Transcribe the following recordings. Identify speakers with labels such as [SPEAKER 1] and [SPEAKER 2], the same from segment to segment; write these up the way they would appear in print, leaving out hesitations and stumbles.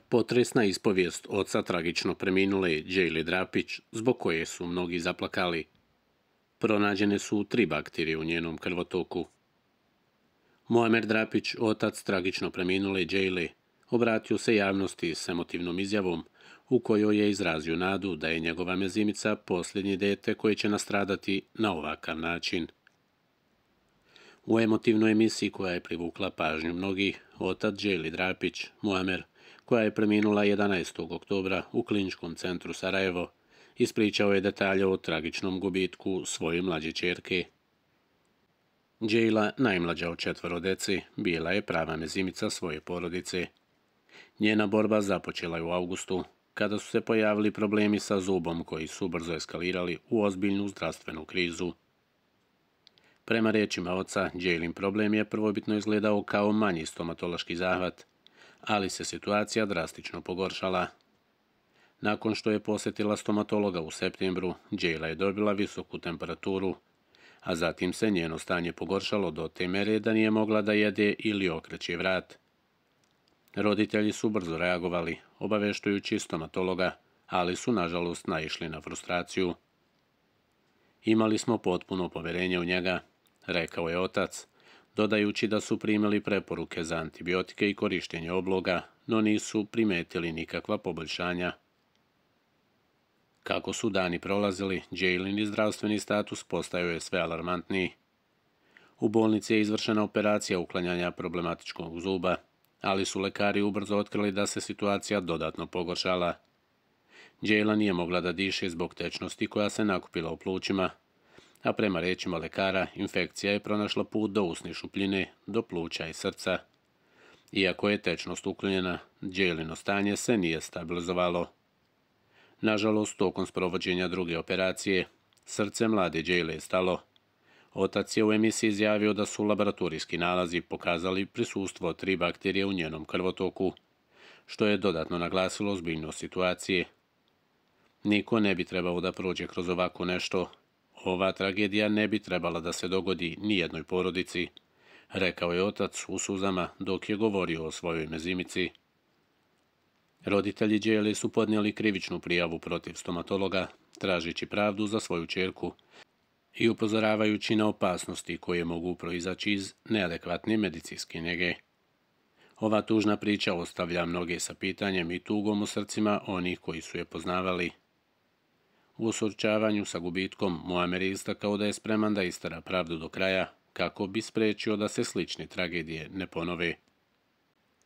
[SPEAKER 1] Potresna ispovijest oca tragično preminule Džejle Drapić, zbog koje su mnogi zaplakali. Pronađene su 3 bakterije u njenom krvotoku. Muamer Drapić, otac tragično preminule Džejle, obratio se javnosti s emotivnom izjavom u kojoj je izrazio nadu da je njegova mezimica posljednje dete koje će nastradati na ovakav način. U emotivnoj emisiji koja je privukla pažnju mnogih, otac Džejle Drapić, Muamer, koja je preminula 11. oktobra u Kliničkom centru Sarajevo, ispričao je detalje o tragičnom gubitku svoje mlađe ćerke. Džejla, najmlađa od 4 dece, bila je prava mezimica svoje porodice. Njena borba započela je u avgustu, kada su se pojavili problemi sa zubom koji su brzo eskalirali u ozbiljnu zdravstvenu krizu. Prema riječima oca, Džejlin problem je prvobitno izgledao kao manji stomatološki zahvat, ali se situacija drastično pogoršala. Nakon što je posjetila stomatologa u septembru, Džejla je dobila visoku temperaturu, a zatim se njeno stanje pogoršalo do te mere da nije mogla da jede ili okreće vrat. Roditelji su brzo reagovali, obaveštujući stomatologa, ali su nažalost naišli na frustraciju. Imali smo potpuno poverenje u njega, rekao je otac, dodajući da su primili preporuke za antibiotike i korištenje obloga, no nisu primetili nikakva poboljšanja. Kako su dani prolazili, Džejlin zdravstveni status postajao je sve alarmantniji. U bolnici je izvršena operacija uklanjanja problematičkog zuba, ali su lekari ubrzo otkrili da se situacija dodatno pogoršala. Džejla nije mogla da diše zbog tečnosti koja se nakupila u plućima, a prema riječima lekara, infekcija je pronašla put do usne šupljine, do pluća i srca. Iako je tečnost uklonjena, Džejlino stanje se nije stabilizovalo. Nažalost, tokom sprovođenja druge operacije, srce mlade Džejle je stalo. Otac je u emisiji izjavio da su laboratorijski nalazi pokazali prisustvo 3 bakterije u njenom krvotoku, što je dodatno naglasilo ozbiljnost situacije. Niko ne bi trebao da prođe kroz ovako nešto. Ova tragedija ne bi trebala da se dogodi ni jednoj porodici, rekao je otac u suzama dok je govorio o svojoj mezimici. Roditelji Džejle su podnijeli krivičnu prijavu protiv stomatologa, tražeći pravdu za svoju ćerku i upozoravajući na opasnosti koje mogu proizaći iz neadekvatne medicinske njege. Ova tužna priča ostavlja mnoge sa pitanjem i tugom u srcima onih koji su je poznavali. U suočavanju sa gubitkom, Muamer je istakao da je spreman da istera pravdu do kraja, kako bi spriječio da se slične tragedije ne ponove.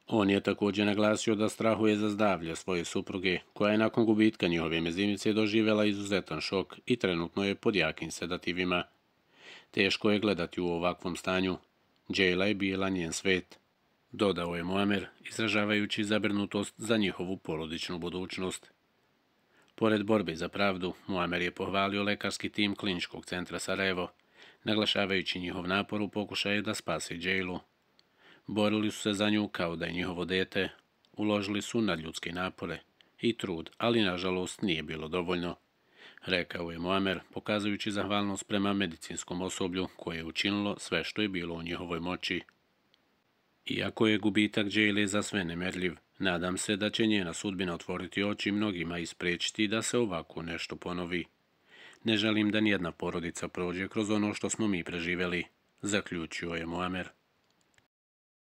[SPEAKER 1] On je također naglasio da strahuje za zdravlje svoje supruge, koja je nakon gubitka njihove mezimice doživjela izuzetan šok i trenutno je pod jakim sedativima. Teško je gledati u ovakvom stanju. Džejla je bila njen svet, dodao je Muamer, izražavajući zabrinutost za njihovu porodičnu budućnost. Pored borbe za pravdu, Muamer je pohvalio lekarski tim Kliničkog centra Sarajevo, naglašavajući njihov napor u pokušaju da spase Džejlu. Borili su se za nju kao da je njihovo dete, uložili su nadljudske napore i trud, ali nažalost nije bilo dovoljno, rekao je Muamer, pokazujući zahvalnost prema medicinskom osoblju koje je učinilo sve što je bilo u njihovoj moći. Iako je gubitak Džejle za sve nemerljiv, nadam se da će njena sudbina otvoriti oči mnogima i spriječiti da se ovako nešto ponovi. Ne želim da nijedna porodica prođe kroz ono što smo mi preživjeli, zaključio je Muamer.